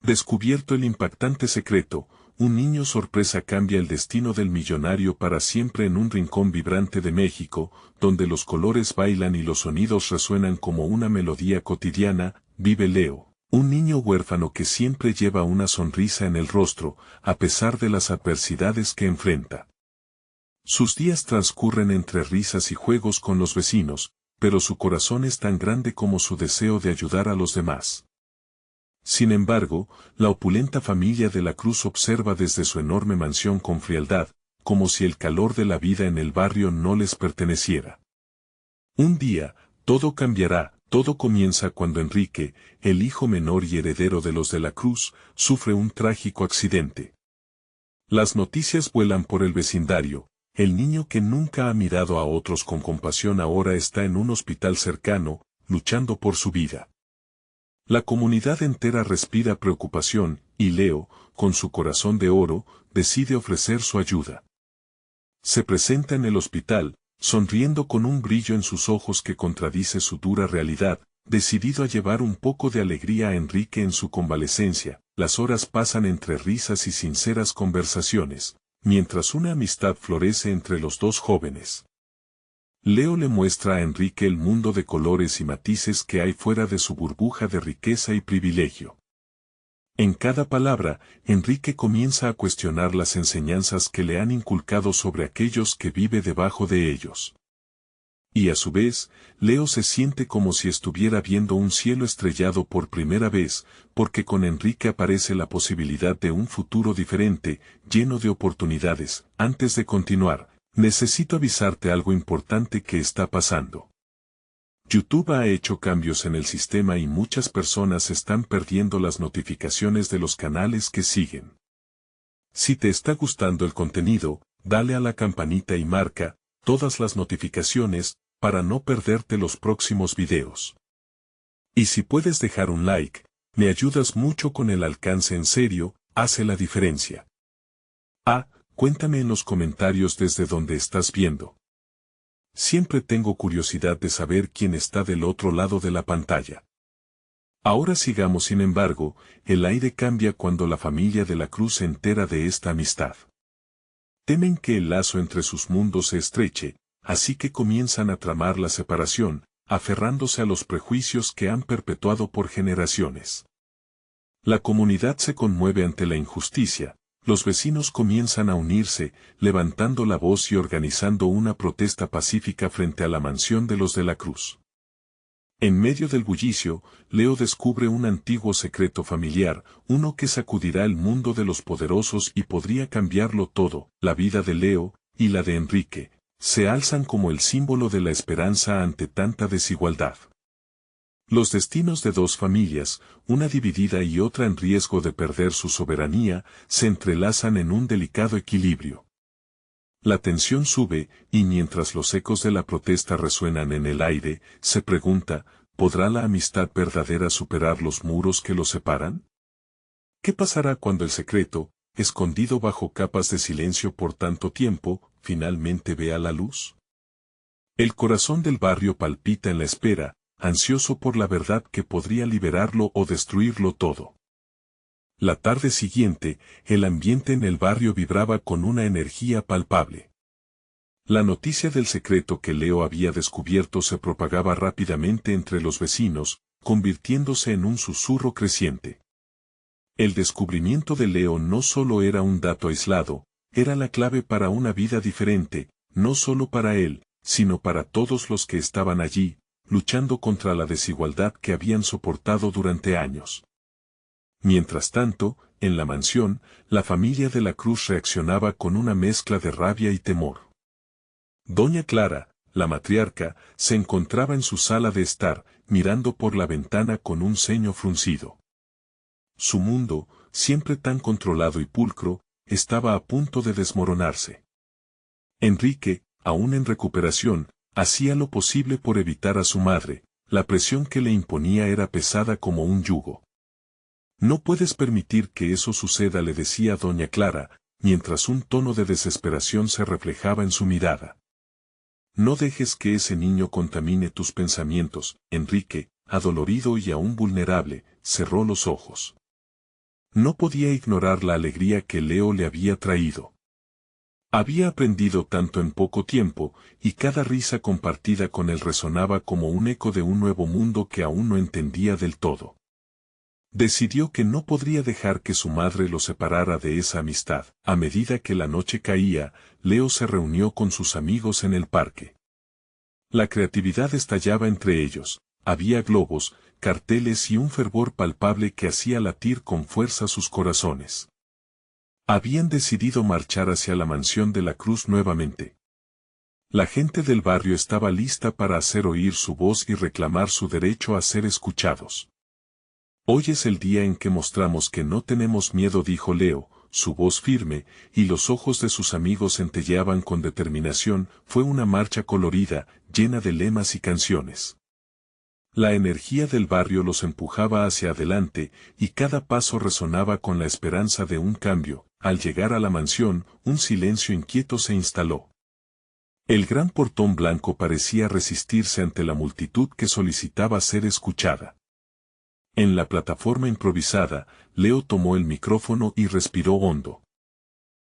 Descubierto el impactante secreto, un niño sorpresa cambia el destino del millonario para siempre en un rincón vibrante de México, donde los colores bailan y los sonidos resuenan como una melodía cotidiana, vive Leo, un niño huérfano que siempre lleva una sonrisa en el rostro, a pesar de las adversidades que enfrenta. Sus días transcurren entre risas y juegos con los vecinos, pero su corazón es tan grande como su deseo de ayudar a los demás. Sin embargo, la opulenta familia de la Cruz observa desde su enorme mansión con frialdad, como si el calor de la vida en el barrio no les perteneciera. Un día, todo cambiará, todo comienza cuando Enrique, el hijo menor y heredero de los de la Cruz, sufre un trágico accidente. Las noticias vuelan por el vecindario, el niño que nunca ha mirado a otros con compasión ahora está en un hospital cercano, luchando por su vida. La comunidad entera respira preocupación, y Leo, con su corazón de oro, decide ofrecer su ayuda. Se presenta en el hospital, sonriendo con un brillo en sus ojos que contradice su dura realidad, decidido a llevar un poco de alegría a Enrique en su convalecencia. Las horas pasan entre risas y sinceras conversaciones, mientras una amistad florece entre los dos jóvenes. Leo le muestra a Enrique el mundo de colores y matices que hay fuera de su burbuja de riqueza y privilegio. En cada palabra, Enrique comienza a cuestionar las enseñanzas que le han inculcado sobre aquellos que vive debajo de ellos. Y a su vez, Leo se siente como si estuviera viendo un cielo estrellado por primera vez, porque con Enrique aparece la posibilidad de un futuro diferente, lleno de oportunidades. Antes de continuar, necesito avisarte algo importante que está pasando. YouTube ha hecho cambios en el sistema y muchas personas están perdiendo las notificaciones de los canales que siguen. Si te está gustando el contenido, dale a la campanita y marca todas las notificaciones para no perderte los próximos videos. Y si puedes dejar un like, me ayudas mucho con el alcance en serio, hace la diferencia. Cuéntame en los comentarios desde donde estás viendo. Siempre tengo curiosidad de saber quién está del otro lado de la pantalla. Ahora sigamos, sin embargo, el aire cambia cuando la familia de la Cruz se entera de esta amistad. Temen que el lazo entre sus mundos se estreche, así que comienzan a tramar la separación, aferrándose a los prejuicios que han perpetuado por generaciones. La comunidad se conmueve ante la injusticia. Los vecinos comienzan a unirse, levantando la voz y organizando una protesta pacífica frente a la mansión de los de la Cruz. En medio del bullicio, Leo descubre un antiguo secreto familiar, uno que sacudirá el mundo de los poderosos y podría cambiarlo todo. La vida de Leo, y la de Enrique, se alzan como el símbolo de la esperanza ante tanta desigualdad. Los destinos de dos familias, una dividida y otra en riesgo de perder su soberanía, se entrelazan en un delicado equilibrio. La tensión sube, y mientras los ecos de la protesta resuenan en el aire, se pregunta, ¿podrá la amistad verdadera superar los muros que los separan? ¿Qué pasará cuando el secreto, escondido bajo capas de silencio por tanto tiempo, finalmente vea la luz? El corazón del barrio palpita en la espera, ansioso por la verdad que podría liberarlo o destruirlo todo. La tarde siguiente, el ambiente en el barrio vibraba con una energía palpable. La noticia del secreto que Leo había descubierto se propagaba rápidamente entre los vecinos, convirtiéndose en un susurro creciente. El descubrimiento de Leo no solo era un dato aislado, era la clave para una vida diferente, no solo para él, sino para todos los que estaban allí, luchando contra la desigualdad que habían soportado durante años. Mientras tanto, en la mansión, la familia de la Cruz reaccionaba con una mezcla de rabia y temor. Doña Clara, la matriarca, se encontraba en su sala de estar, mirando por la ventana con un ceño fruncido. Su mundo, siempre tan controlado y pulcro, estaba a punto de desmoronarse. Enrique, aún en recuperación, hacía lo posible por evitar a su madre, la presión que le imponía era pesada como un yugo. No puedes permitir que eso suceda, le decía doña Clara, mientras un tono de desesperación se reflejaba en su mirada. No dejes que ese niño contamine tus pensamientos. Enrique, adolorido y aún vulnerable, cerró los ojos. No podía ignorar la alegría que Leo le había traído. Había aprendido tanto en poco tiempo, y cada risa compartida con él resonaba como un eco de un nuevo mundo que aún no entendía del todo. Decidió que no podría dejar que su madre lo separara de esa amistad. A medida que la noche caía, Leo se reunió con sus amigos en el parque. La creatividad estallaba entre ellos, había globos, carteles y un fervor palpable que hacía latir con fuerza sus corazones. Habían decidido marchar hacia la mansión de la Cruz nuevamente. La gente del barrio estaba lista para hacer oír su voz y reclamar su derecho a ser escuchados. Hoy es el día en que mostramos que no tenemos miedo, dijo Leo, su voz firme, y los ojos de sus amigos centelleaban con determinación. Fue una marcha colorida, llena de lemas y canciones. La energía del barrio los empujaba hacia adelante, y cada paso resonaba con la esperanza de un cambio. Al llegar a la mansión, un silencio inquieto se instaló. El gran portón blanco parecía resistirse ante la multitud que solicitaba ser escuchada. En la plataforma improvisada, Leo tomó el micrófono y respiró hondo.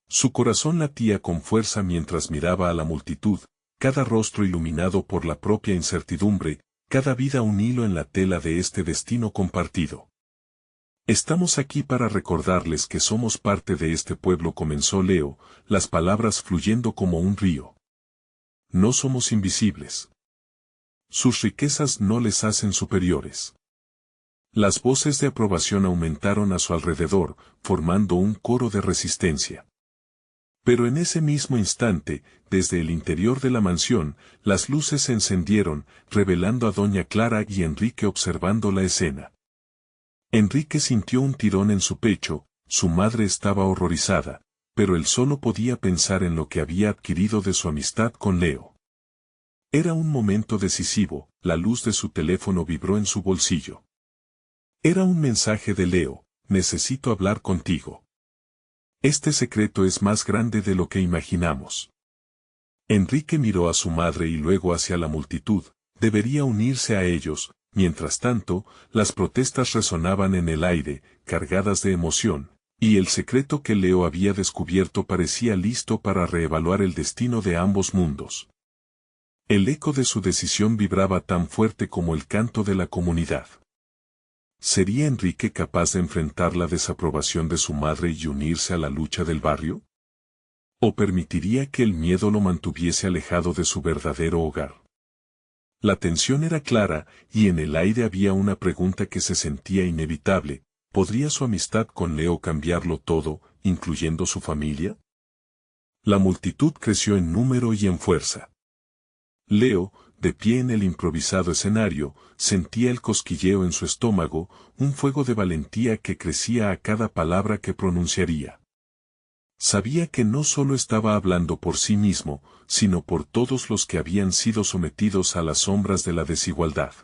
Su corazón latía con fuerza mientras miraba a la multitud, cada rostro iluminado por la propia incertidumbre, cada vida un hilo en la tela de este destino compartido. Estamos aquí para recordarles que somos parte de este pueblo, comenzó Leo, las palabras fluyendo como un río. No somos invisibles. Sus riquezas no les hacen superiores. Las voces de aprobación aumentaron a su alrededor, formando un coro de resistencia. Pero en ese mismo instante, desde el interior de la mansión, las luces se encendieron, revelando a doña Clara y Enrique observando la escena. Enrique sintió un tirón en su pecho, su madre estaba horrorizada, pero él solo podía pensar en lo que había adquirido de su amistad con Leo. Era un momento decisivo, la luz de su teléfono vibró en su bolsillo. Era un mensaje de Leo: necesito hablar contigo. Este secreto es más grande de lo que imaginamos. Enrique miró a su madre y luego hacia la multitud, debería unirse a ellos. Mientras tanto, las protestas resonaban en el aire, cargadas de emoción, y el secreto que Leo había descubierto parecía listo para reevaluar el destino de ambos mundos. El eco de su decisión vibraba tan fuerte como el canto de la comunidad. ¿Sería Enrique capaz de enfrentar la desaprobación de su madre y unirse a la lucha del barrio? ¿O permitiría que el miedo lo mantuviese alejado de su verdadero hogar? La tensión era clara, y en el aire había una pregunta que se sentía inevitable: ¿podría su amistad con Leo cambiarlo todo, incluyendo su familia? La multitud creció en número y en fuerza. Leo, de pie en el improvisado escenario, sentía el cosquilleo en su estómago, un fuego de valentía que crecía a cada palabra que pronunciaría. Sabía que no solo estaba hablando por sí mismo, sino por todos los que habían sido sometidos a las sombras de la desigualdad.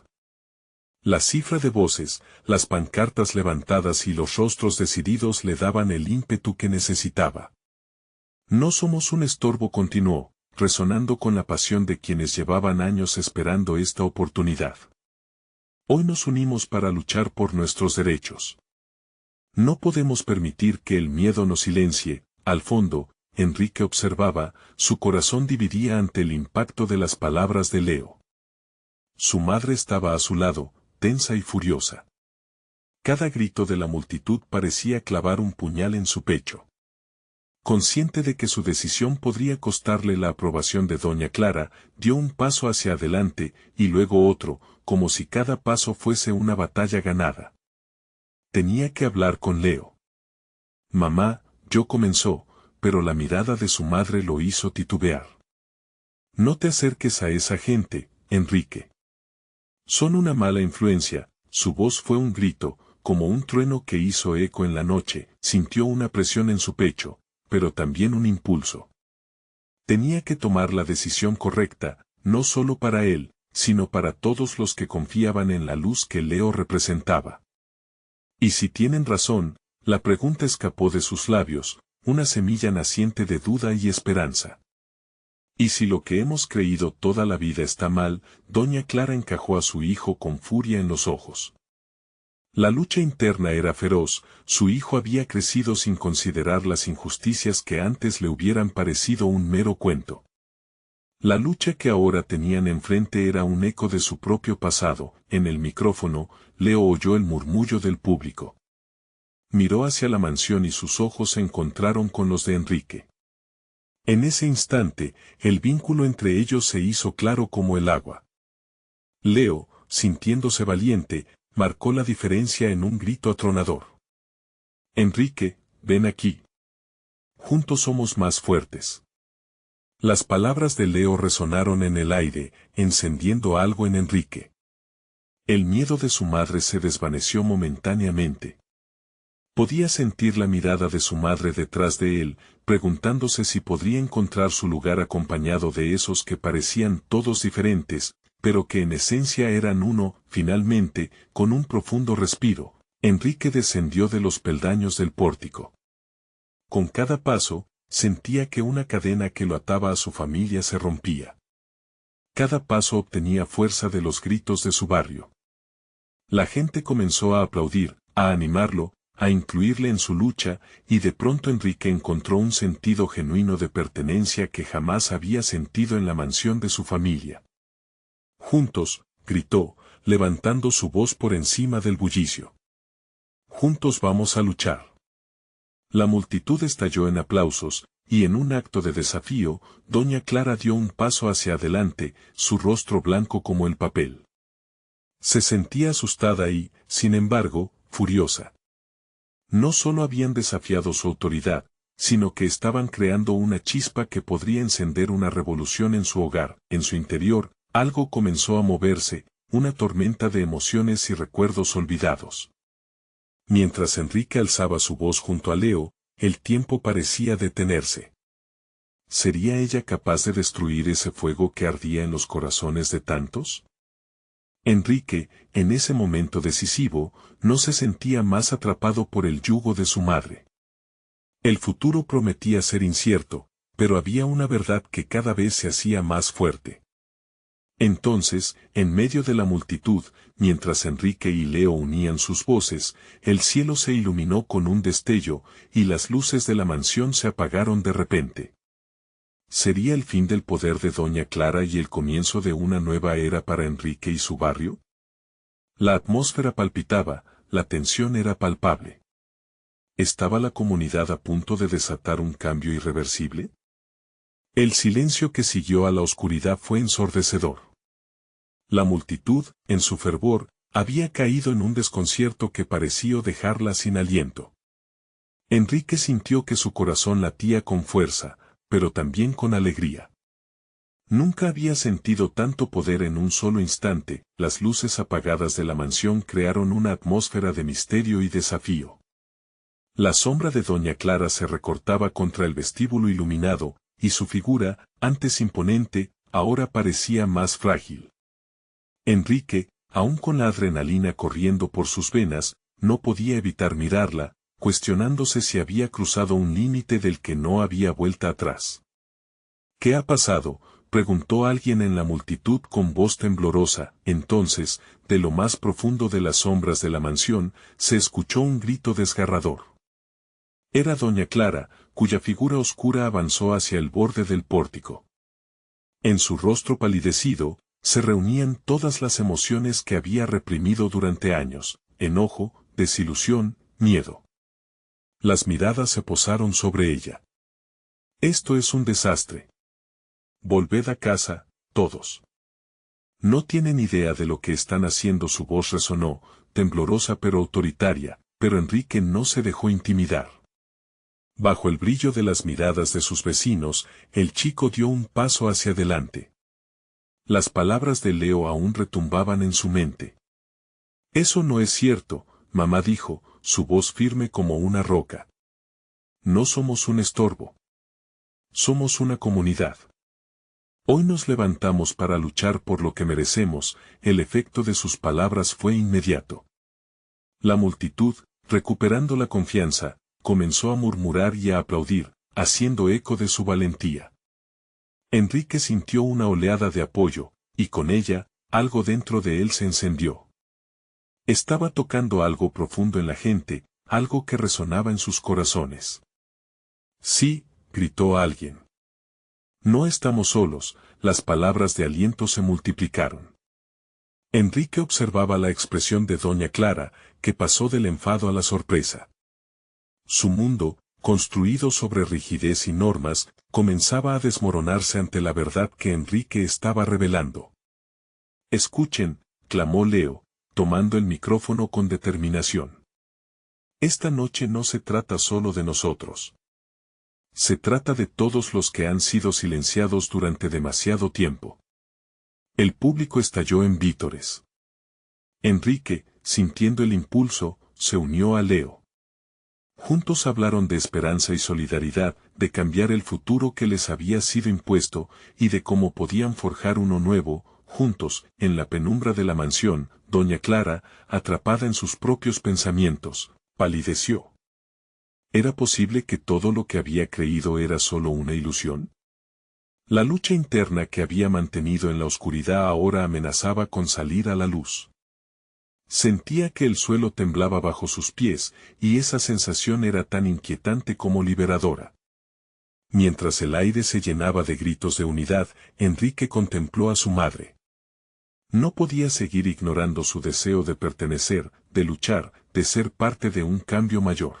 La cifra de voces, las pancartas levantadas y los rostros decididos le daban el ímpetu que necesitaba. No somos un estorbo, continuó, resonando con la pasión de quienes llevaban años esperando esta oportunidad. Hoy nos unimos para luchar por nuestros derechos. No podemos permitir que el miedo nos silencie. Al fondo, Enrique observaba, su corazón dividía ante el impacto de las palabras de Leo. Su madre estaba a su lado, tensa y furiosa. Cada grito de la multitud parecía clavar un puñal en su pecho. Consciente de que su decisión podría costarle la aprobación de doña Clara, dio un paso hacia adelante, y luego otro, como si cada paso fuese una batalla ganada. Tenía que hablar con Leo. Mamá, comenzó, pero la mirada de su madre lo hizo titubear. No te acerques a esa gente, Enrique. Son una mala influencia. Su voz fue un grito, como un trueno que hizo eco en la noche. Sintió una presión en su pecho, pero también un impulso. Tenía que tomar la decisión correcta, no solo para él, sino para todos los que confiaban en la luz que Leo representaba. ¿Y si tienen razón? La pregunta escapó de sus labios, una semilla naciente de duda y esperanza. ¿Y si lo que hemos creído toda la vida está mal? Doña Clara encajó a su hijo con furia en los ojos. La lucha interna era feroz, su hijo había crecido sin considerar las injusticias que antes le hubieran parecido un mero cuento. La lucha que ahora tenían enfrente era un eco de su propio pasado. En el micrófono, Leo oyó el murmullo del público. Miró hacia la mansión y sus ojos se encontraron con los de Enrique. En ese instante, el vínculo entre ellos se hizo claro como el agua. Leo, sintiéndose valiente, marcó la diferencia en un grito atronador. Enrique, ven aquí. Juntos somos más fuertes. Las palabras de Leo resonaron en el aire, encendiendo algo en Enrique. El miedo de su madre se desvaneció momentáneamente. Podía sentir la mirada de su madre detrás de él, preguntándose si podría encontrar su lugar acompañado de esos que parecían todos diferentes, pero que en esencia eran uno. Finalmente, con un profundo respiro, Enrique descendió de los peldaños del pórtico. Con cada paso, sentía que una cadena que lo ataba a su familia se rompía. Cada paso obtenía fuerza de los gritos de su barrio. La gente comenzó a aplaudir, a animarlo, a incluirle en su lucha, y de pronto Enrique encontró un sentido genuino de pertenencia que jamás había sentido en la mansión de su familia. Juntos, gritó, levantando su voz por encima del bullicio. Juntos vamos a luchar. La multitud estalló en aplausos, y en un acto de desafío, doña Clara dio un paso hacia adelante, su rostro blanco como el papel. Se sentía asustada y, sin embargo, furiosa. No solo habían desafiado su autoridad, sino que estaban creando una chispa que podría encender una revolución en su hogar. En su interior, algo comenzó a moverse, una tormenta de emociones y recuerdos olvidados. Mientras Enrique alzaba su voz junto a Leo, el tiempo parecía detenerse. ¿Sería ella capaz de destruir ese fuego que ardía en los corazones de tantos? Enrique, en ese momento decisivo, no se sentía más atrapado por el yugo de su madre. El futuro prometía ser incierto, pero había una verdad que cada vez se hacía más fuerte. Entonces, en medio de la multitud, mientras Enrique y Leo unían sus voces, el cielo se iluminó con un destello, y las luces de la mansión se apagaron de repente. ¿Sería el fin del poder de doña Clara y el comienzo de una nueva era para Enrique y su barrio? La atmósfera palpitaba, la tensión era palpable. ¿Estaba la comunidad a punto de desatar un cambio irreversible? El silencio que siguió a la oscuridad fue ensordecedor. La multitud, en su fervor, había caído en un desconcierto que parecía dejarla sin aliento. Enrique sintió que su corazón latía con fuerza, pero también con alegría. Nunca había sentido tanto poder en un solo instante. Las luces apagadas de la mansión crearon una atmósfera de misterio y desafío. La sombra de doña Clara se recortaba contra el vestíbulo iluminado, y su figura, antes imponente, ahora parecía más frágil. Enrique, aun con la adrenalina corriendo por sus venas, no podía evitar mirarla, cuestionándose si había cruzado un límite del que no había vuelta atrás. ¿Qué ha pasado?, preguntó alguien en la multitud con voz temblorosa. Entonces, de lo más profundo de las sombras de la mansión, se escuchó un grito desgarrador. Era doña Clara, cuya figura oscura avanzó hacia el borde del pórtico. En su rostro palidecido, se reunían todas las emociones que había reprimido durante años: enojo, desilusión, miedo. Las miradas se posaron sobre ella. Esto es un desastre. Volved a casa, todos. No tienen idea de lo que están haciendo. Su voz resonó, temblorosa pero autoritaria, pero Enrique no se dejó intimidar. Bajo el brillo de las miradas de sus vecinos, el chico dio un paso hacia adelante. Las palabras de Leo aún retumbaban en su mente. Eso no es cierto, mamá dijo, su voz firme como una roca. No somos un estorbo. Somos una comunidad. Hoy nos levantamos para luchar por lo que merecemos. El efecto de sus palabras fue inmediato. La multitud, recuperando la confianza, comenzó a murmurar y a aplaudir, haciendo eco de su valentía. Enrique sintió una oleada de apoyo, y con ella, algo dentro de él se encendió. Estaba tocando algo profundo en la gente, algo que resonaba en sus corazones. Sí, gritó alguien. No estamos solos, las palabras de aliento se multiplicaron. Enrique observaba la expresión de doña Clara, que pasó del enfado a la sorpresa. Su mundo, construido sobre rigidez y normas, comenzaba a desmoronarse ante la verdad que Enrique estaba revelando. Escuchen, clamó Leo, tomando el micrófono con determinación. Esta noche no se trata solo de nosotros. Se trata de todos los que han sido silenciados durante demasiado tiempo. El público estalló en vítores. Enrique, sintiendo el impulso, se unió a Leo. Juntos hablaron de esperanza y solidaridad, de cambiar el futuro que les había sido impuesto, y de cómo podían forjar uno nuevo. Juntos, en la penumbra de la mansión, doña Clara, atrapada en sus propios pensamientos, palideció. ¿Era posible que todo lo que había creído era solo una ilusión? La lucha interna que había mantenido en la oscuridad ahora amenazaba con salir a la luz. Sentía que el suelo temblaba bajo sus pies, y esa sensación era tan inquietante como liberadora. Mientras el aire se llenaba de gritos de unidad, Enrique contempló a su madre. No podía seguir ignorando su deseo de pertenecer, de luchar, de ser parte de un cambio mayor.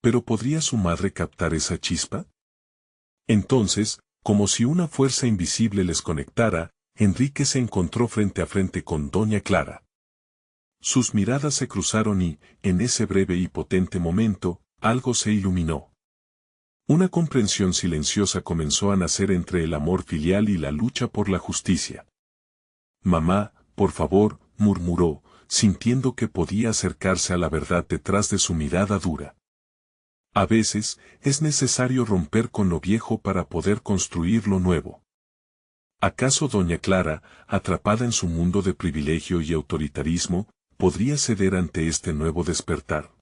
¿Pero podría su madre captar esa chispa? Entonces, como si una fuerza invisible les conectara, Enrique se encontró frente a frente con doña Clara. Sus miradas se cruzaron y, en ese breve y potente momento, algo se iluminó. Una comprensión silenciosa comenzó a nacer entre el amor filial y la lucha por la justicia. Mamá, por favor, murmuró, sintiendo que podía acercarse a la verdad detrás de su mirada dura. A veces, es necesario romper con lo viejo para poder construir lo nuevo. ¿Acaso doña Clara, atrapada en su mundo de privilegio y autoritarismo, podría ceder ante este nuevo despertar?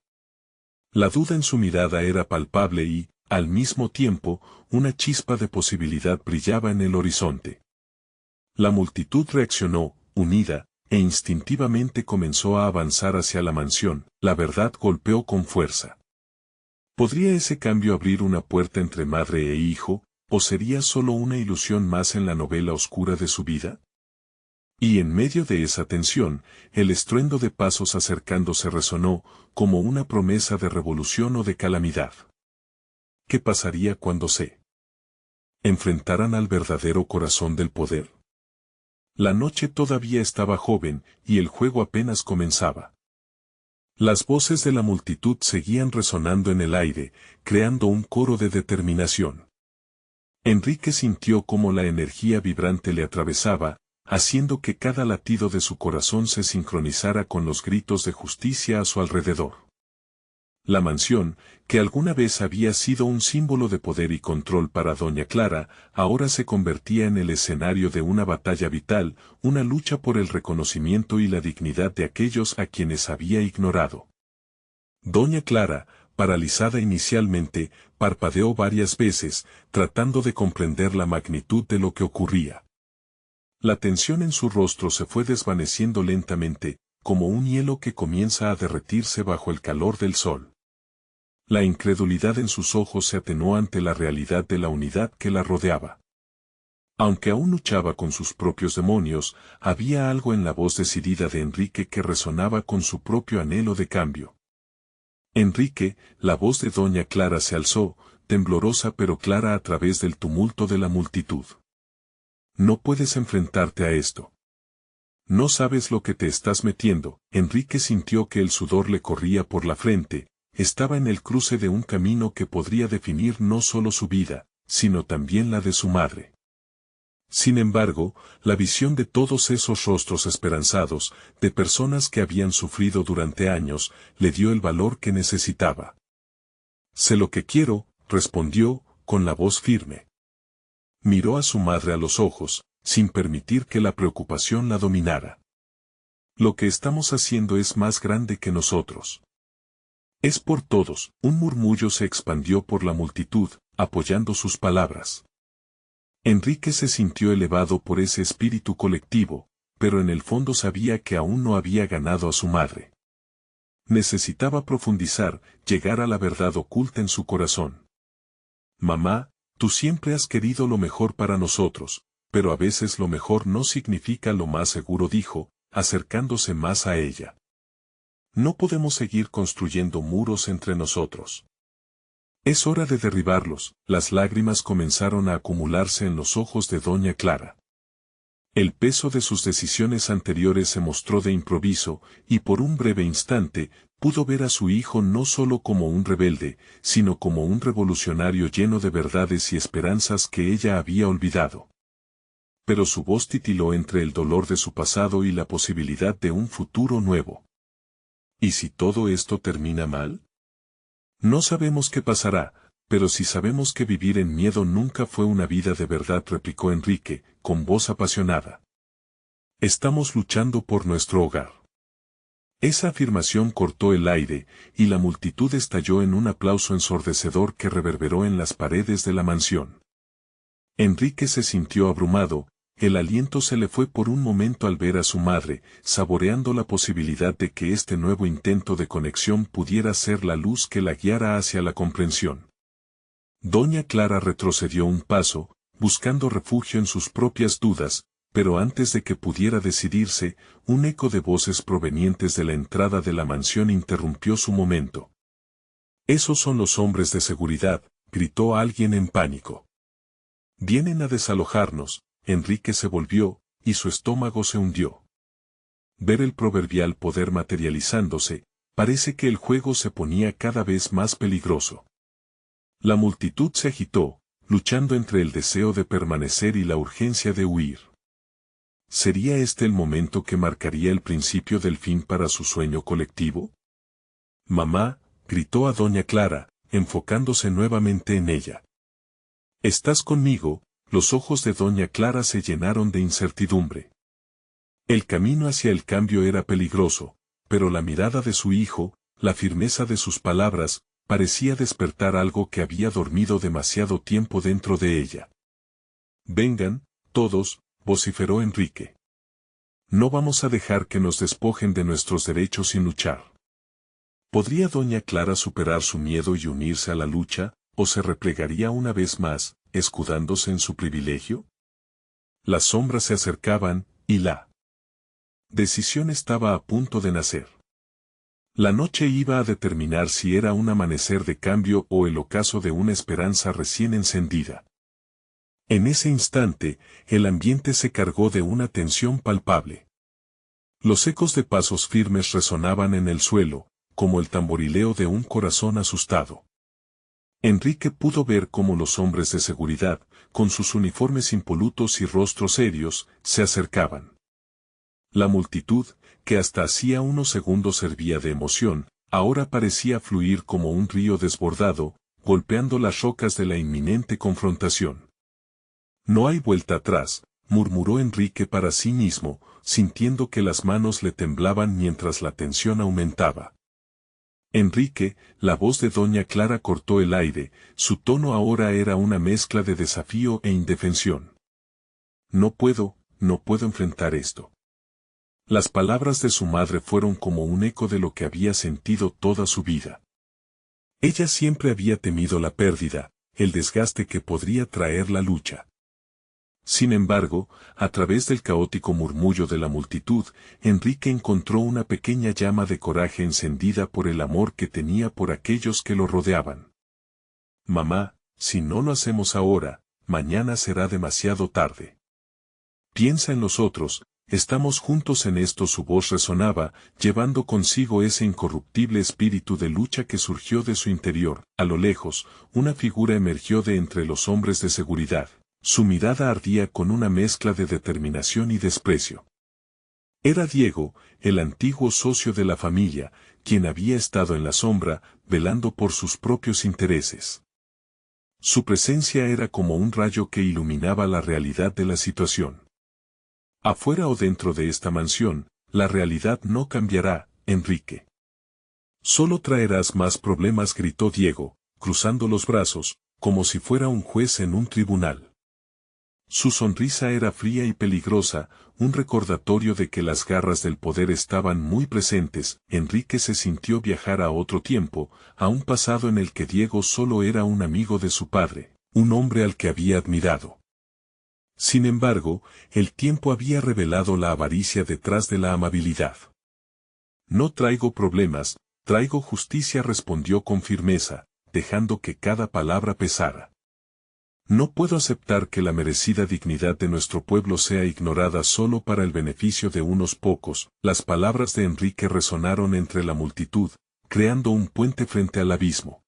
La duda en su mirada era palpable y, al mismo tiempo, una chispa de posibilidad brillaba en el horizonte. La multitud reaccionó, unida, e instintivamente comenzó a avanzar hacia la mansión. La verdad golpeó con fuerza. ¿Podría ese cambio abrir una puerta entre madre e hijo, o sería solo una ilusión más en la novela oscura de su vida? Y en medio de esa tensión, el estruendo de pasos acercándose resonó, como una promesa de revolución o de calamidad. ¿Qué pasaría cuando se enfrentaran al verdadero corazón del poder? La noche todavía estaba joven, y el juego apenas comenzaba. Las voces de la multitud seguían resonando en el aire, creando un coro de determinación. Enrique sintió cómo la energía vibrante le atravesaba, haciendo que cada latido de su corazón se sincronizara con los gritos de justicia a su alrededor. La mansión, que alguna vez había sido un símbolo de poder y control para doña Clara, ahora se convertía en el escenario de una batalla vital, una lucha por el reconocimiento y la dignidad de aquellos a quienes había ignorado. Doña Clara, paralizada inicialmente, parpadeó varias veces, tratando de comprender la magnitud de lo que ocurría. La tensión en su rostro se fue desvaneciendo lentamente, como un hielo que comienza a derretirse bajo el calor del sol. La incredulidad en sus ojos se atenuó ante la realidad de la unidad que la rodeaba. Aunque aún luchaba con sus propios demonios, había algo en la voz decidida de Enrique que resonaba con su propio anhelo de cambio. Enrique, la voz de doña Clara se alzó, temblorosa pero clara a través del tumulto de la multitud. No puedes enfrentarte a esto. No sabes lo que te estás metiendo. Enrique sintió que el sudor le corría por la frente. Estaba en el cruce de un camino que podría definir no solo su vida, sino también la de su madre. Sin embargo, la visión de todos esos rostros esperanzados, de personas que habían sufrido durante años, le dio el valor que necesitaba. Sé lo que quiero, respondió, con la voz firme. Miró a su madre a los ojos, sin permitir que la preocupación la dominara. Lo que estamos haciendo es más grande que nosotros. Es por todos. Un murmullo se expandió por la multitud, apoyando sus palabras. Enrique se sintió elevado por ese espíritu colectivo, pero en el fondo sabía que aún no había ganado a su madre. Necesitaba profundizar, llegar a la verdad oculta en su corazón. Mamá, tú siempre has querido lo mejor para nosotros, pero a veces lo mejor no significa lo más seguro, dijo, acercándose más a ella. No podemos seguir construyendo muros entre nosotros. Es hora de derribarlos. Las lágrimas comenzaron a acumularse en los ojos de doña Clara. El peso de sus decisiones anteriores se mostró de improviso, y por un breve instante, pudo ver a su hijo no solo como un rebelde, sino como un revolucionario lleno de verdades y esperanzas que ella había olvidado. Pero su voz titiló entre el dolor de su pasado y la posibilidad de un futuro nuevo. ¿Y si todo esto termina mal? No sabemos qué pasará, pero sí sabemos que vivir en miedo nunca fue una vida de verdad, replicó Enrique, con voz apasionada. Estamos luchando por nuestro hogar. Esa afirmación cortó el aire, y la multitud estalló en un aplauso ensordecedor que reverberó en las paredes de la mansión. Enrique se sintió abrumado, el aliento se le fue por un momento al ver a su madre, saboreando la posibilidad de que este nuevo intento de conexión pudiera ser la luz que la guiara hacia la comprensión. Doña Clara retrocedió un paso, buscando refugio en sus propias dudas, pero antes de que pudiera decidirse, un eco de voces provenientes de la entrada de la mansión interrumpió su momento. «Esos son los hombres de seguridad», gritó alguien en pánico. «Vienen a desalojarnos». Enrique se volvió, y su estómago se hundió. Ver el proverbial poder materializándose, parece que el juego se ponía cada vez más peligroso. La multitud se agitó, luchando entre el deseo de permanecer y la urgencia de huir. ¿Sería este el momento que marcaría el principio del fin para su sueño colectivo? «Mamá», gritó a doña Clara, enfocándose nuevamente en ella. «¿Estás conmigo?». Los ojos de doña Clara se llenaron de incertidumbre. El camino hacia el cambio era peligroso, pero la mirada de su hijo, la firmeza de sus palabras, parecía despertar algo que había dormido demasiado tiempo dentro de ella. «Vengan, todos», vociferó Enrique. «No vamos a dejar que nos despojen de nuestros derechos sin luchar». ¿Podría doña Clara superar su miedo y unirse a la lucha, o se replegaría una vez más, escudándose en su privilegio? Las sombras se acercaban, y la decisión estaba a punto de nacer. La noche iba a determinar si era un amanecer de cambio o el ocaso de una esperanza recién encendida. En ese instante, el ambiente se cargó de una tensión palpable. Los ecos de pasos firmes resonaban en el suelo, como el tamborileo de un corazón asustado. Enrique pudo ver cómo los hombres de seguridad, con sus uniformes impolutos y rostros serios, se acercaban. La multitud, que hasta hacía unos segundos hervía de emoción, ahora parecía fluir como un río desbordado, golpeando las rocas de la inminente confrontación. «No hay vuelta atrás», murmuró Enrique para sí mismo, sintiendo que las manos le temblaban mientras la tensión aumentaba. «Enrique», la voz de doña Clara cortó el aire, su tono ahora era una mezcla de desafío e indefensión. No puedo enfrentar esto». Las palabras de su madre fueron como un eco de lo que había sentido toda su vida. Ella siempre había temido la pérdida, el desgaste que podría traer la lucha. Sin embargo, a través del caótico murmullo de la multitud, Enrique encontró una pequeña llama de coraje encendida por el amor que tenía por aquellos que lo rodeaban. «Mamá, si no lo hacemos ahora, mañana será demasiado tarde. Piensa en nosotros, estamos juntos en esto». Su voz resonaba, llevando consigo ese incorruptible espíritu de lucha que surgió de su interior. A lo lejos, una figura emergió de entre los hombres de seguridad. Su mirada ardía con una mezcla de determinación y desprecio. Era Diego, el antiguo socio de la familia, quien había estado en la sombra, velando por sus propios intereses. Su presencia era como un rayo que iluminaba la realidad de la situación. «Afuera o dentro de esta mansión, la realidad no cambiará, Enrique. Solo traerás más problemas», gritó Diego, cruzando los brazos, como si fuera un juez en un tribunal. Su sonrisa era fría y peligrosa, un recordatorio de que las garras del poder estaban muy presentes. Enrique se sintió viajar a otro tiempo, a un pasado en el que Diego solo era un amigo de su padre, un hombre al que había admirado. Sin embargo, el tiempo había revelado la avaricia detrás de la amabilidad. No traigo problemas, traigo justicia, respondió con firmeza, dejando que cada palabra pesara. No puedo aceptar que la merecida dignidad de nuestro pueblo sea ignorada solo para el beneficio de unos pocos. Las palabras de Enrique resonaron entre la multitud, creando un puente frente al abismo.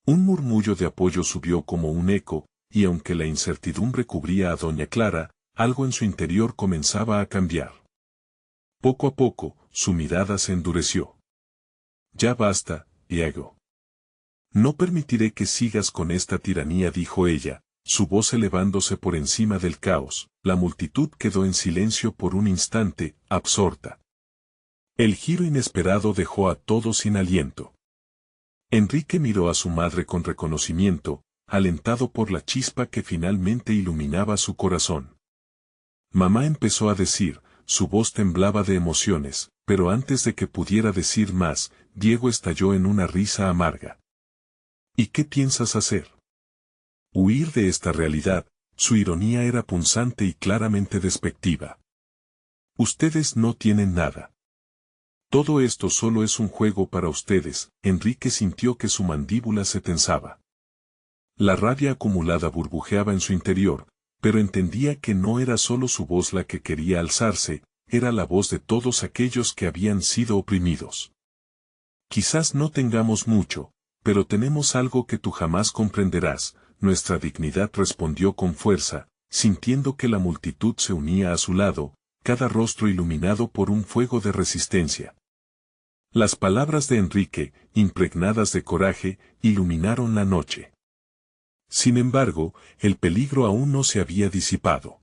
Un murmullo de apoyo subió como un eco, y aunque la incertidumbre cubría a doña Clara, algo en su interior comenzaba a cambiar. Poco a poco, su mirada se endureció. Ya basta, Diego. No permitiré que sigas con esta tiranía, dijo ella, su voz elevándose por encima del caos. La multitud quedó en silencio por un instante, absorta. El giro inesperado dejó a todos sin aliento. Enrique miró a su madre con reconocimiento, alentado por la chispa que finalmente iluminaba su corazón. Mamá, empezó a decir, su voz temblaba de emociones, pero antes de que pudiera decir más, Diego estalló en una risa amarga. ¿Y qué piensas hacer? Huir de esta realidad. Su ironía era punzante y claramente despectiva. Ustedes no tienen nada. Todo esto solo es un juego para ustedes. Enrique sintió que su mandíbula se tensaba. La rabia acumulada burbujeaba en su interior, pero entendía que no era solo su voz la que quería alzarse, era la voz de todos aquellos que habían sido oprimidos. Quizás no tengamos mucho, pero tenemos algo que tú jamás comprenderás, nuestra dignidad, respondió con fuerza, sintiendo que la multitud se unía a su lado, cada rostro iluminado por un fuego de resistencia. Las palabras de Enrique, impregnadas de coraje, iluminaron la noche. Sin embargo, el peligro aún no se había disipado.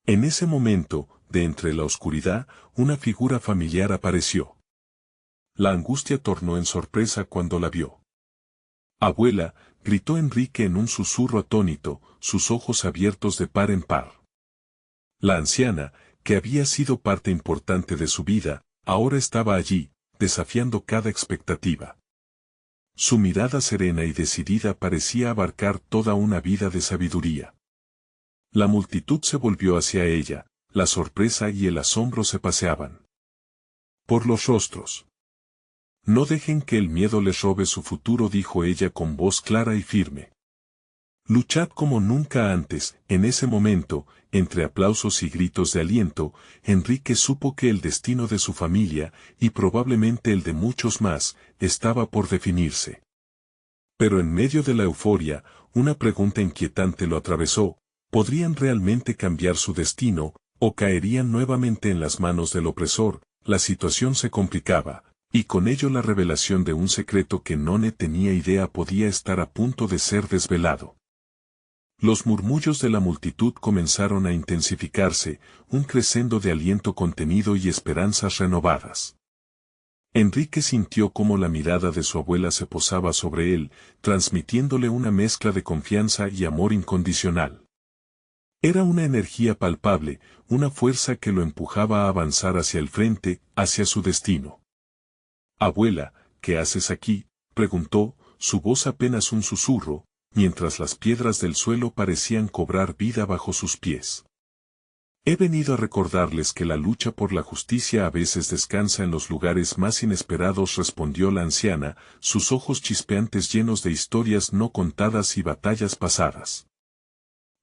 En ese momento, de entre la oscuridad, una figura familiar apareció. La angustia tornó en sorpresa cuando la vio. «Abuela», gritó Enrique en un susurro atónito, sus ojos abiertos de par en par. La anciana, que había sido parte importante de su vida, ahora estaba allí, desafiando cada expectativa. Su mirada serena y decidida parecía abarcar toda una vida de sabiduría. La multitud se volvió hacia ella, la sorpresa y el asombro se paseaban por los rostros. «No dejen que el miedo les robe su futuro», dijo ella con voz clara y firme. «Luchad como nunca antes». En ese momento, entre aplausos y gritos de aliento, Enrique supo que el destino de su familia, y probablemente el de muchos más, estaba por definirse. Pero en medio de la euforia, una pregunta inquietante lo atravesó: ¿podrían realmente cambiar su destino, o caerían nuevamente en las manos del opresor? La situación se complicaba, y con ello la revelación de un secreto que None tenía idea podía estar a punto de ser desvelado. Los murmullos de la multitud comenzaron a intensificarse, un crescendo de aliento contenido y esperanzas renovadas. Enrique sintió cómo la mirada de su abuela se posaba sobre él, transmitiéndole una mezcla de confianza y amor incondicional. Era una energía palpable, una fuerza que lo empujaba a avanzar hacia el frente, hacia su destino. «Abuela, ¿qué haces aquí?», preguntó, su voz apenas un susurro, mientras las piedras del suelo parecían cobrar vida bajo sus pies. «He venido a recordarles que la lucha por la justicia a veces descansa en los lugares más inesperados», respondió la anciana, sus ojos chispeantes llenos de historias no contadas y batallas pasadas.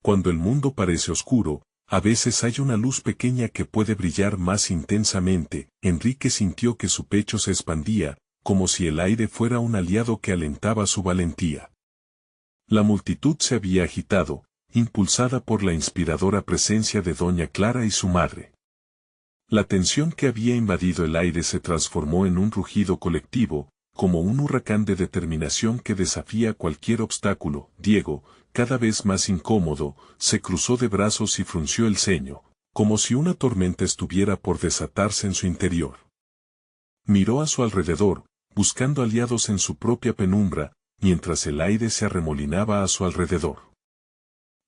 «Cuando el mundo parece oscuro, a veces hay una luz pequeña que puede brillar más intensamente». Enrique sintió que su pecho se expandía, como si el aire fuera un aliado que alentaba su valentía. La multitud se había agitado, impulsada por la inspiradora presencia de doña Clara y su madre. La tensión que había invadido el aire se transformó en un rugido colectivo, como un huracán de determinación que desafía cualquier obstáculo. Diego, cada vez más incómodo, se cruzó de brazos y frunció el ceño, como si una tormenta estuviera por desatarse en su interior. Miró a su alrededor, buscando aliados en su propia penumbra, mientras el aire se arremolinaba a su alrededor.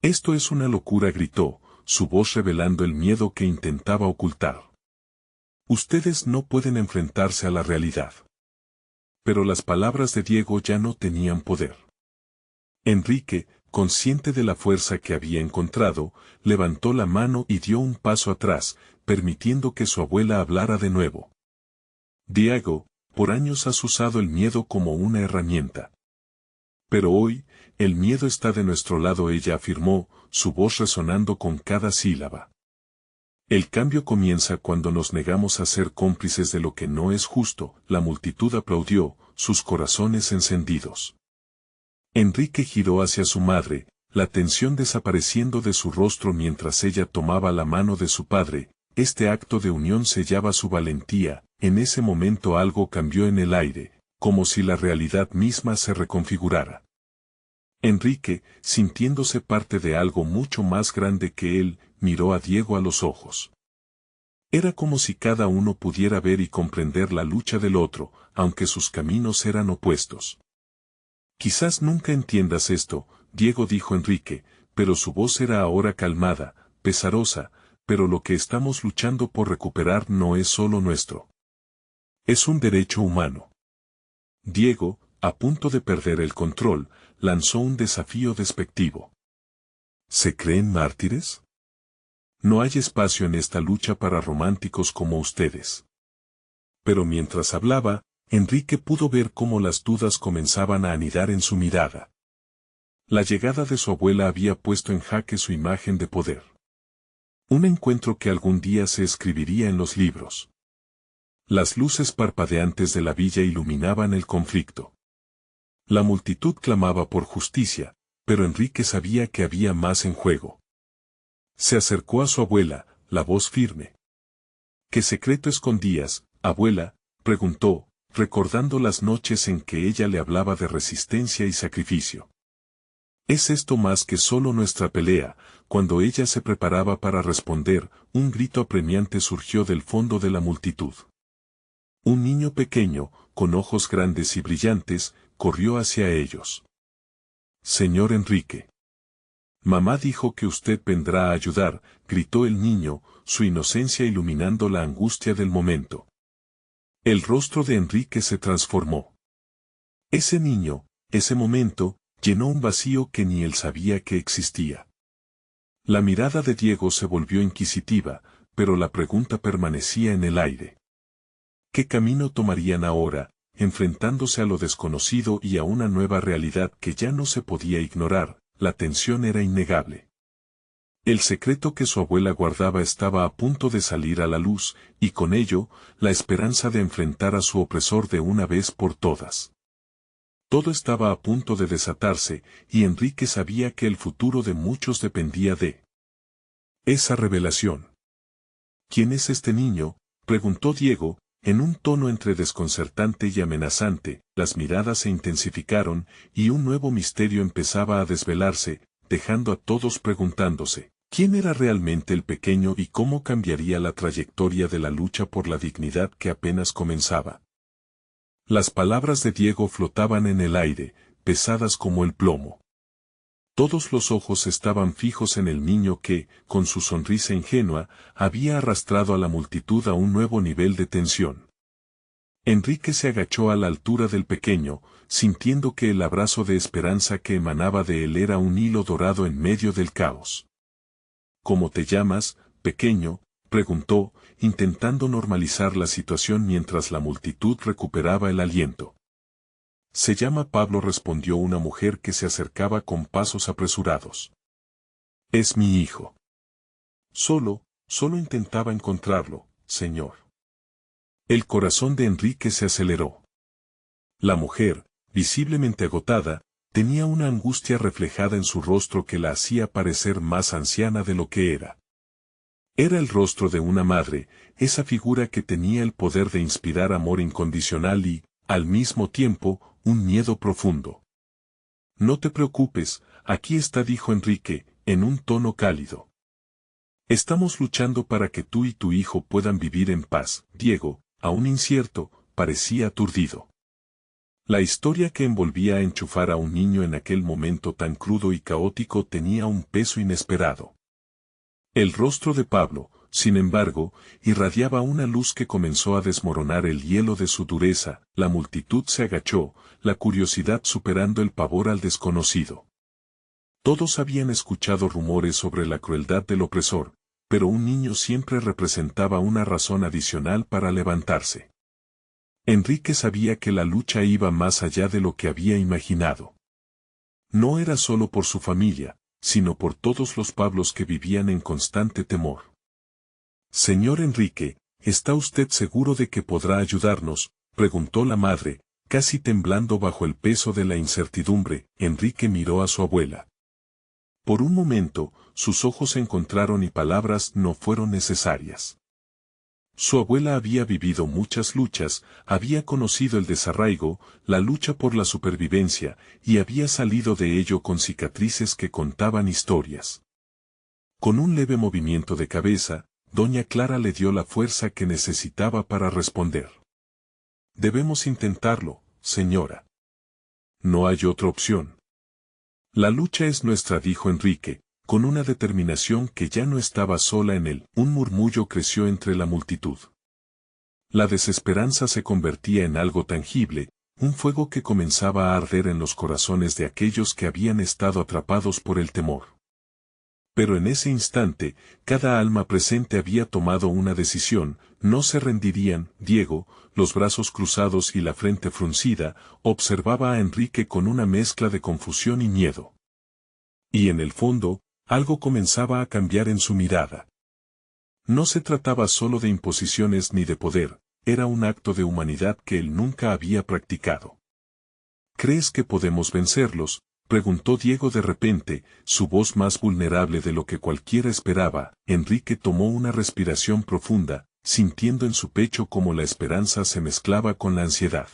Esto es una locura, gritó, su voz revelando el miedo que intentaba ocultar. Ustedes no pueden enfrentarse a la realidad. Pero las palabras de Diego ya no tenían poder. Enrique, consciente de la fuerza que había encontrado, levantó la mano y dio un paso atrás, permitiendo que su abuela hablara de nuevo. Diego, por años has usado el miedo como una herramienta. Pero hoy, el miedo está de nuestro lado, ella afirmó, su voz resonando con cada sílaba. El cambio comienza cuando nos negamos a ser cómplices de lo que no es justo. La multitud aplaudió, sus corazones encendidos. Enrique giró hacia su madre, la tensión desapareciendo de su rostro mientras ella tomaba la mano de su padre. Este acto de unión sellaba su valentía. En ese momento algo cambió en el aire, como si la realidad misma se reconfigurara. Enrique, sintiéndose parte de algo mucho más grande que él, miró a Diego a los ojos. Era como si cada uno pudiera ver y comprender la lucha del otro, aunque sus caminos eran opuestos. Quizás nunca entiendas esto, Diego, dijo Enrique, pero su voz era ahora calmada, pesarosa, pero lo que estamos luchando por recuperar no es solo nuestro. Es un derecho humano. Diego, a punto de perder el control, lanzó un desafío despectivo. ¿Se creen mártires? No hay espacio en esta lucha para románticos como ustedes. Pero mientras hablaba, Enrique pudo ver cómo las dudas comenzaban a anidar en su mirada. La llegada de su abuela había puesto en jaque su imagen de poder. Un encuentro que algún día se escribiría en los libros. Las luces parpadeantes de la villa iluminaban el conflicto. La multitud clamaba por justicia, pero Enrique sabía que había más en juego. Se acercó a su abuela, la voz firme. ¿Qué secreto escondías, abuela?, preguntó, recordando las noches en que ella le hablaba de resistencia y sacrificio. ¿Es esto más que solo nuestra pelea? Cuando ella se preparaba para responder, un grito apremiante surgió del fondo de la multitud. Un niño pequeño, con ojos grandes y brillantes, corrió hacia ellos. Señor Enrique. Mamá dijo que usted vendrá a ayudar, gritó el niño, su inocencia iluminando la angustia del momento. El rostro de Enrique se transformó. Ese niño, ese momento, llenó un vacío que ni él sabía que existía. La mirada de Diego se volvió inquisitiva, pero la pregunta permanecía en el aire. ¿Qué camino tomarían ahora, enfrentándose a lo desconocido y a una nueva realidad que ya no se podía ignorar? La tensión era innegable. El secreto que su abuela guardaba estaba a punto de salir a la luz, y con ello, la esperanza de enfrentar a su opresor de una vez por todas. Todo estaba a punto de desatarse, y Enrique sabía que el futuro de muchos dependía de esa revelación. ¿Quién es este niño?, preguntó Diego, en un tono entre desconcertante y amenazante. Las miradas se intensificaron, y un nuevo misterio empezaba a desvelarse, dejando a todos preguntándose, ¿quién era realmente el pequeño y cómo cambiaría la trayectoria de la lucha por la dignidad que apenas comenzaba? Las palabras de Diego flotaban en el aire, pesadas como el plomo. Todos los ojos estaban fijos en el niño que, con su sonrisa ingenua, había arrastrado a la multitud a un nuevo nivel de tensión. Enrique se agachó a la altura del pequeño, sintiendo que el abrazo de esperanza que emanaba de él era un hilo dorado en medio del caos. ¿Cómo te llamas, pequeño?, preguntó, intentando normalizar la situación mientras la multitud recuperaba el aliento. Se llama Pablo, respondió una mujer que se acercaba con pasos apresurados. Es mi hijo. Solo intentaba encontrarlo, señor. El corazón de Enrique se aceleró. La mujer, visiblemente agotada, tenía una angustia reflejada en su rostro que la hacía parecer más anciana de lo que era. Era el rostro de una madre, esa figura que tenía el poder de inspirar amor incondicional y, al mismo tiempo, un miedo profundo. No te preocupes, aquí está, dijo Enrique, en un tono cálido. Estamos luchando para que tú y tu hijo puedan vivir en paz. Diego, aún incierto, parecía aturdido. La historia que envolvía a enchufar a un niño en aquel momento tan crudo y caótico tenía un peso inesperado. El rostro de Pablo, sin embargo, irradiaba una luz que comenzó a desmoronar el hielo de su dureza. La multitud se agachó, la curiosidad superando el pavor al desconocido. Todos habían escuchado rumores sobre la crueldad del opresor, pero un niño siempre representaba una razón adicional para levantarse. Enrique sabía que la lucha iba más allá de lo que había imaginado. No era solo por su familia, sino por todos los Pablos que vivían en constante temor. «Señor Enrique, ¿está usted seguro de que podrá ayudarnos?», preguntó la madre, casi temblando bajo el peso de la incertidumbre. Enrique miró a su abuela. Por un momento, sus ojos se encontraron y palabras no fueron necesarias. Su abuela había vivido muchas luchas, había conocido el desarraigo, la lucha por la supervivencia, y había salido de ello con cicatrices que contaban historias. Con un leve movimiento de cabeza, doña Clara le dio la fuerza que necesitaba para responder. «Debemos intentarlo, señora. No hay otra opción». «La lucha es nuestra», dijo Enrique, con una determinación que ya no estaba sola en él. Un murmullo creció entre la multitud. La desesperanza se convertía en algo tangible, un fuego que comenzaba a arder en los corazones de aquellos que habían estado atrapados por el temor. Pero en ese instante, cada alma presente había tomado una decisión: no se rendirían. Diego, los brazos cruzados y la frente fruncida, observaba a Enrique con una mezcla de confusión y miedo. Y en el fondo, algo comenzaba a cambiar en su mirada. No se trataba solo de imposiciones ni de poder, era un acto de humanidad que él nunca había practicado. «¿Crees que podemos vencerlos?», preguntó Diego de repente, su voz más vulnerable de lo que cualquiera esperaba. Enrique tomó una respiración profunda, sintiendo en su pecho cómo la esperanza se mezclaba con la ansiedad.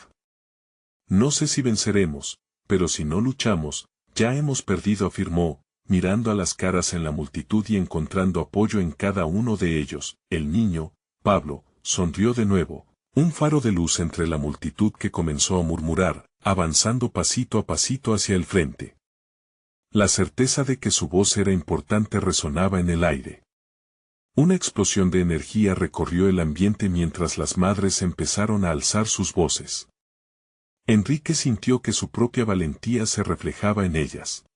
«No sé si venceremos, pero si no luchamos, ya hemos perdido», afirmó, mirando a las caras en la multitud y encontrando apoyo en cada uno de ellos. El niño, Pablo, sonrió de nuevo, un faro de luz entre la multitud que comenzó a murmurar, avanzando pasito a pasito hacia el frente. La certeza de que su voz era importante resonaba en el aire. Una explosión de energía recorrió el ambiente mientras las madres empezaron a alzar sus voces. Enrique sintió que su propia valentía se reflejaba en ellas.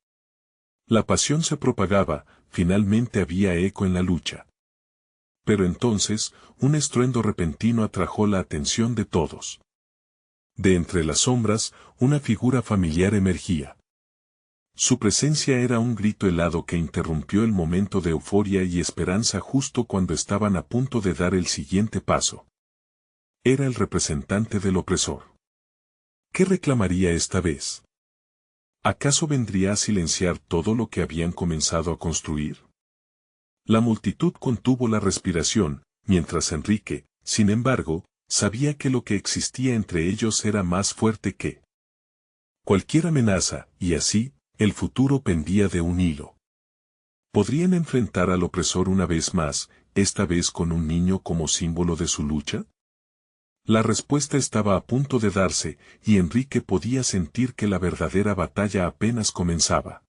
La pasión se propagaba, finalmente había eco en la lucha. Pero entonces, un estruendo repentino atrajo la atención de todos. De entre las sombras, una figura familiar emergía. Su presencia era un grito helado que interrumpió el momento de euforia y esperanza justo cuando estaban a punto de dar el siguiente paso. Era el representante del opresor. ¿Qué reclamaría esta vez? ¿Acaso vendría a silenciar todo lo que habían comenzado a construir? La multitud contuvo la respiración, mientras Enrique, sin embargo, sabía que lo que existía entre ellos era más fuerte que cualquier amenaza, y así, el futuro pendía de un hilo. ¿Podrían enfrentar al opresor una vez más, esta vez con un niño como símbolo de su lucha? La respuesta estaba a punto de darse, y Enrique podía sentir que la verdadera batalla apenas comenzaba.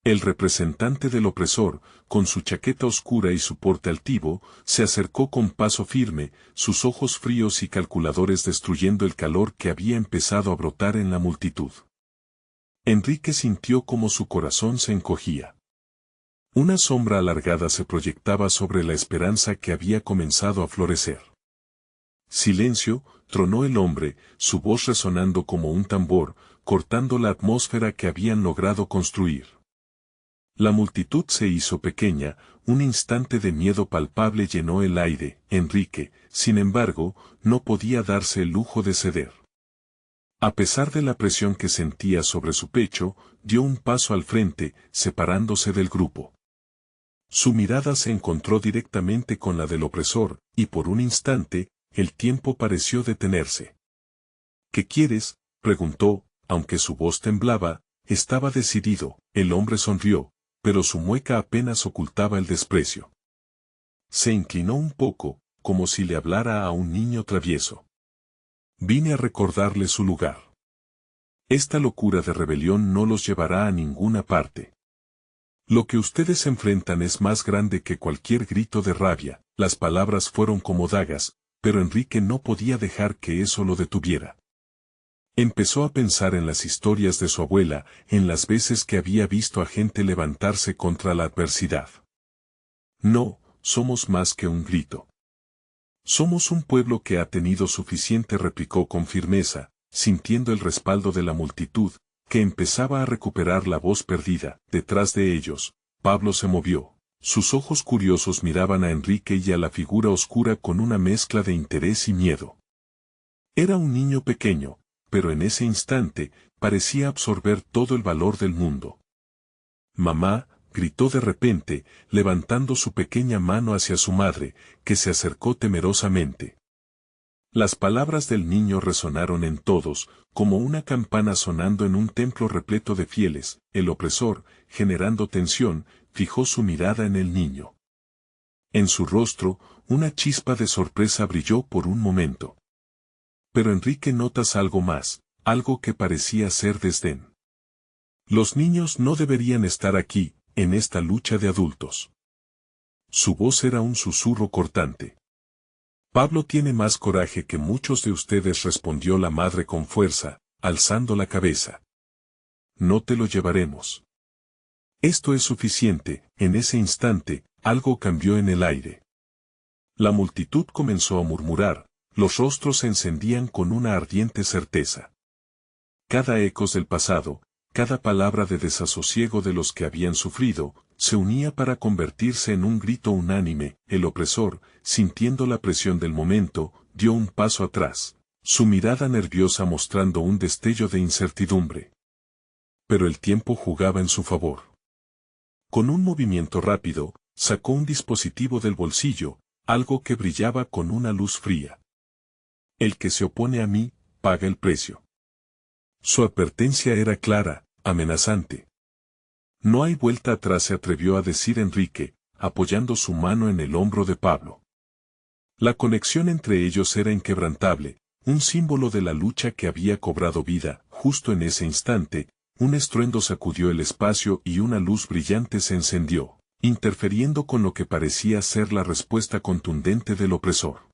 El representante del opresor, con su chaqueta oscura y su porte altivo, se acercó con paso firme, sus ojos fríos y calculadores destruyendo el calor que había empezado a brotar en la multitud. Enrique sintió como su corazón se encogía. Una sombra alargada se proyectaba sobre la esperanza que había comenzado a florecer. «Silencio», tronó el hombre, su voz resonando como un tambor, cortando la atmósfera que habían logrado construir. La multitud se hizo pequeña, un instante de miedo palpable llenó el aire. Enrique, sin embargo, no podía darse el lujo de ceder. A pesar de la presión que sentía sobre su pecho, dio un paso al frente, separándose del grupo. Su mirada se encontró directamente con la del opresor, y por un instante, el tiempo pareció detenerse. «¿Qué quieres?», preguntó, aunque su voz temblaba, estaba decidido. El hombre sonrió, pero su mueca apenas ocultaba el desprecio. Se inclinó un poco, como si le hablara a un niño travieso. «Vine a recordarle su lugar». Esta locura de rebelión no los llevará a ninguna parte. Lo que ustedes enfrentan es más grande que cualquier grito de rabia. Las palabras fueron como dagas, pero Enrique no podía dejar que eso lo detuviera. Empezó a pensar en las historias de su abuela, en las veces que había visto a gente levantarse contra la adversidad. No, somos más que un grito. Somos un pueblo que ha tenido suficiente, replicó con firmeza, sintiendo el respaldo de la multitud, que empezaba a recuperar la voz perdida. Detrás de ellos, Pablo se movió. Sus ojos curiosos miraban a Enrique y a la figura oscura con una mezcla de interés y miedo. Era un niño pequeño, pero en ese instante, parecía absorber todo el valor del mundo. «Mamá», gritó de repente, levantando su pequeña mano hacia su madre, que se acercó temerosamente. Las palabras del niño resonaron en todos, como una campana sonando en un templo repleto de fieles. El opresor, generando tensión, fijó su mirada en el niño. En su rostro, una chispa de sorpresa brilló por un momento. Pero Enrique, notas algo más, algo que parecía ser desdén. Los niños no deberían estar aquí, en esta lucha de adultos. Su voz era un susurro cortante. Pablo tiene más coraje que muchos de ustedes, respondió la madre con fuerza, alzando la cabeza. No te lo llevaremos. Esto es suficiente. En ese instante, algo cambió en el aire. La multitud comenzó a murmurar, los rostros se encendían con una ardiente certeza. Cada eco del pasado, cada palabra de desasosiego de los que habían sufrido, se unía para convertirse en un grito unánime. El opresor, sintiendo la presión del momento, dio un paso atrás, su mirada nerviosa mostrando un destello de incertidumbre. Pero el tiempo jugaba en su favor. Con un movimiento rápido, sacó un dispositivo del bolsillo, algo que brillaba con una luz fría. El que se opone a mí, paga el precio. Su advertencia era clara, amenazante. No hay vuelta atrás, se atrevió a decir Enrique, apoyando su mano en el hombro de Pablo. La conexión entre ellos era inquebrantable, un símbolo de la lucha que había cobrado vida. Justo en ese instante, un estruendo sacudió el espacio y una luz brillante se encendió, interfiriendo con lo que parecía ser la respuesta contundente del opresor.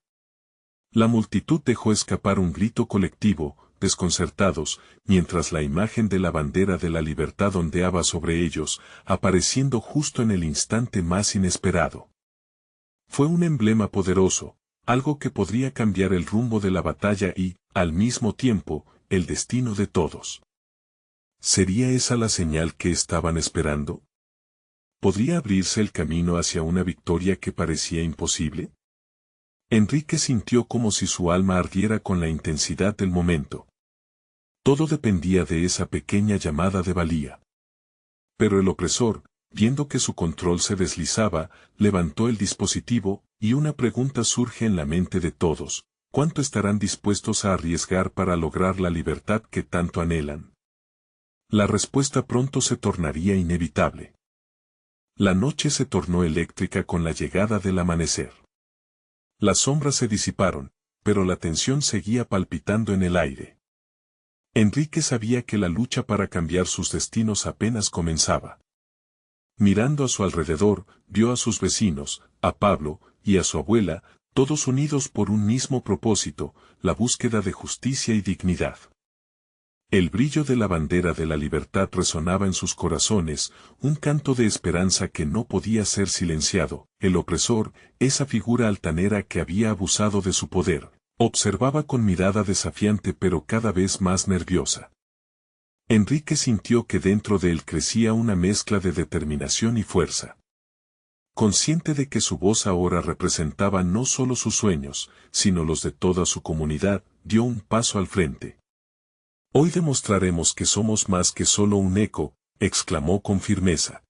La multitud dejó escapar un grito colectivo, desconcertados, mientras la imagen de la bandera de la libertad ondeaba sobre ellos, apareciendo justo en el instante más inesperado. Fue un emblema poderoso, algo que podría cambiar el rumbo de la batalla y, al mismo tiempo, el destino de todos. ¿Sería esa la señal que estaban esperando? ¿Podría abrirse el camino hacia una victoria que parecía imposible? Enrique sintió como si su alma ardiera con la intensidad del momento. Todo dependía de esa pequeña llamada de valía. Pero el opresor, viendo que su control se deslizaba, levantó el dispositivo, y una pregunta surge en la mente de todos: ¿cuánto estarán dispuestos a arriesgar para lograr la libertad que tanto anhelan? La respuesta pronto se tornaría inevitable. La noche se tornó eléctrica con la llegada del amanecer. Las sombras se disiparon, pero la tensión seguía palpitando en el aire. Enrique sabía que la lucha para cambiar sus destinos apenas comenzaba. Mirando a su alrededor, vio a sus vecinos, a Pablo y a su abuela, todos unidos por un mismo propósito, la búsqueda de justicia y dignidad. El brillo de la bandera de la libertad resonaba en sus corazones, un canto de esperanza que no podía ser silenciado. El opresor, esa figura altanera que había abusado de su poder, observaba con mirada desafiante pero cada vez más nerviosa. Enrique sintió que dentro de él crecía una mezcla de determinación y fuerza. Consciente de que su voz ahora representaba no solo sus sueños, sino los de toda su comunidad, dio un paso al frente. «Hoy demostraremos que somos más que solo un eco», exclamó con firmeza.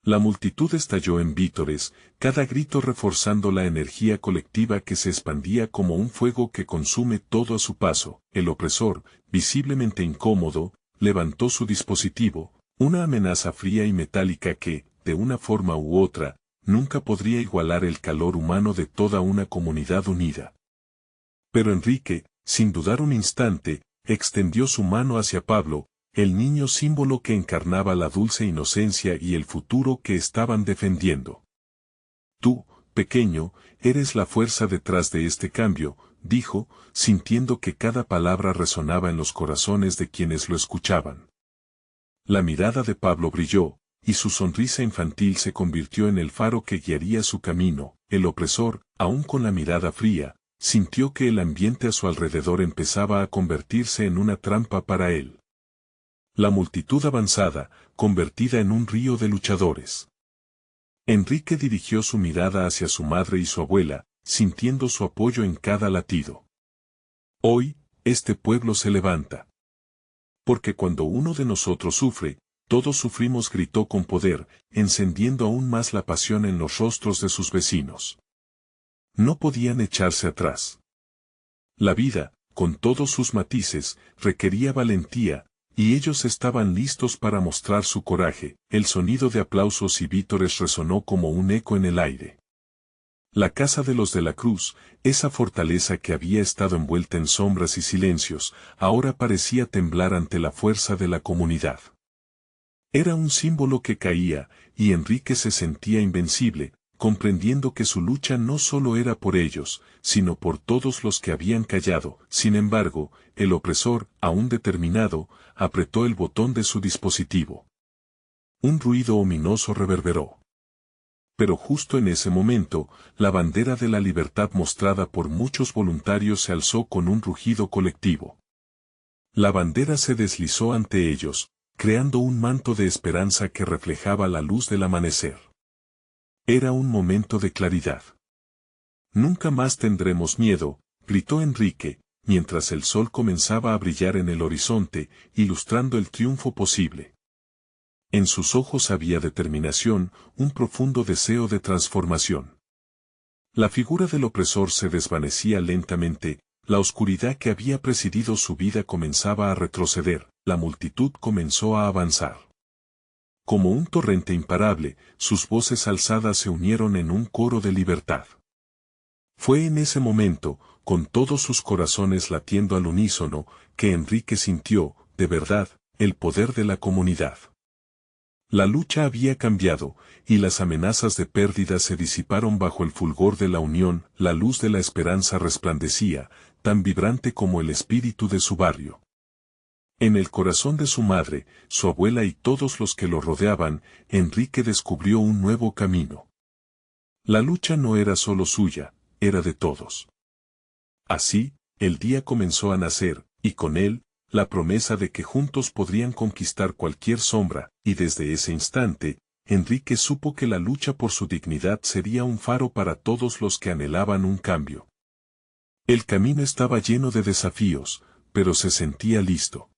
La multitud estalló en vítores, cada grito reforzando la energía colectiva que se expandía como un fuego que consume todo a su paso. El opresor, visiblemente incómodo, levantó su dispositivo, una amenaza fría y metálica que, de una forma u otra, nunca podría igualar el calor humano de toda una comunidad unida. Pero Enrique, sin dudar un instante, extendió su mano hacia Pablo, el niño símbolo que encarnaba la dulce inocencia y el futuro que estaban defendiendo. Tú, pequeño, eres la fuerza detrás de este cambio, dijo, sintiendo que cada palabra resonaba en los corazones de quienes lo escuchaban. La mirada de Pablo brilló, y su sonrisa infantil se convirtió en el faro que guiaría su camino. El opresor, aún con la mirada fría, sintió que el ambiente a su alrededor empezaba a convertirse en una trampa para él. La multitud avanzada, convertida en un río de luchadores. Enrique dirigió su mirada hacia su madre y su abuela, sintiendo su apoyo en cada latido. Hoy, este pueblo se levanta. Porque cuando uno de nosotros sufre, todos sufrimos, gritó con poder, encendiendo aún más la pasión en los rostros de sus vecinos. No podían echarse atrás. La vida, con todos sus matices, requería valentía, y ellos estaban listos para mostrar su coraje. El sonido de aplausos y vítores resonó como un eco en el aire. La casa de los de la Cruz, esa fortaleza que había estado envuelta en sombras y silencios, ahora parecía temblar ante la fuerza de la comunidad. Era un símbolo que caía, y Enrique se sentía invencible, comprendiendo que su lucha no solo era por ellos, sino por todos los que habían callado. Sin embargo, el opresor, aún determinado, apretó el botón de su dispositivo. Un ruido ominoso reverberó. Pero justo en ese momento, la bandera de la libertad mostrada por muchos voluntarios se alzó con un rugido colectivo. La bandera se deslizó ante ellos, creando un manto de esperanza que reflejaba la luz del amanecer. Era un momento de claridad. Nunca más tendremos miedo, gritó Enrique, mientras el sol comenzaba a brillar en el horizonte, ilustrando el triunfo posible. En sus ojos había determinación, un profundo deseo de transformación. La figura del opresor se desvanecía lentamente, la oscuridad que había presidido su vida comenzaba a retroceder, la multitud comenzó a avanzar. Como un torrente imparable, sus voces alzadas se unieron en un coro de libertad. Fue en ese momento, con todos sus corazones latiendo al unísono, que Enrique sintió, de verdad, el poder de la comunidad. La lucha había cambiado, y las amenazas de pérdida se disiparon bajo el fulgor de la unión. La luz de la esperanza resplandecía, tan vibrante como el espíritu de su barrio. En el corazón de su madre, su abuela y todos los que lo rodeaban, Enrique descubrió un nuevo camino. La lucha no era solo suya, era de todos. Así, el día comenzó a nacer, y con él, la promesa de que juntos podrían conquistar cualquier sombra, y desde ese instante, Enrique supo que la lucha por su dignidad sería un faro para todos los que anhelaban un cambio. El camino estaba lleno de desafíos, pero se sentía listo.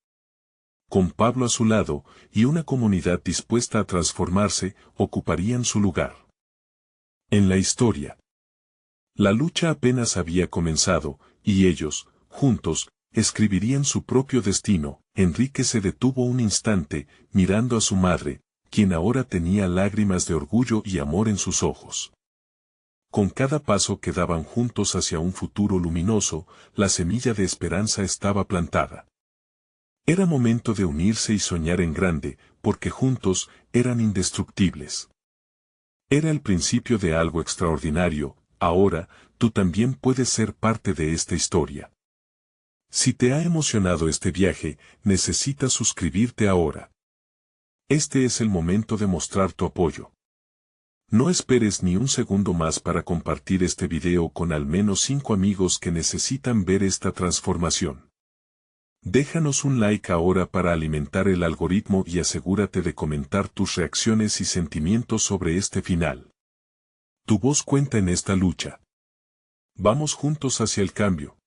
Con Pablo a su lado, y una comunidad dispuesta a transformarse, ocuparían su lugar. En la historia. La lucha apenas había comenzado, y ellos, juntos, escribirían su propio destino. Enrique se detuvo un instante, mirando a su madre, quien ahora tenía lágrimas de orgullo y amor en sus ojos. Con cada paso que daban juntos hacia un futuro luminoso, la semilla de esperanza estaba plantada. Era momento de unirse y soñar en grande, porque juntos eran indestructibles. Era el principio de algo extraordinario. Ahora, tú también puedes ser parte de esta historia. Si te ha emocionado este viaje, necesitas suscribirte ahora. Este es el momento de mostrar tu apoyo. No esperes ni un segundo más para compartir este video con al menos 5 amigos que necesitan ver esta transformación. Déjanos un like ahora para alimentar el algoritmo y asegúrate de comentar tus reacciones y sentimientos sobre este final. Tu voz cuenta en esta lucha. Vamos juntos hacia el cambio.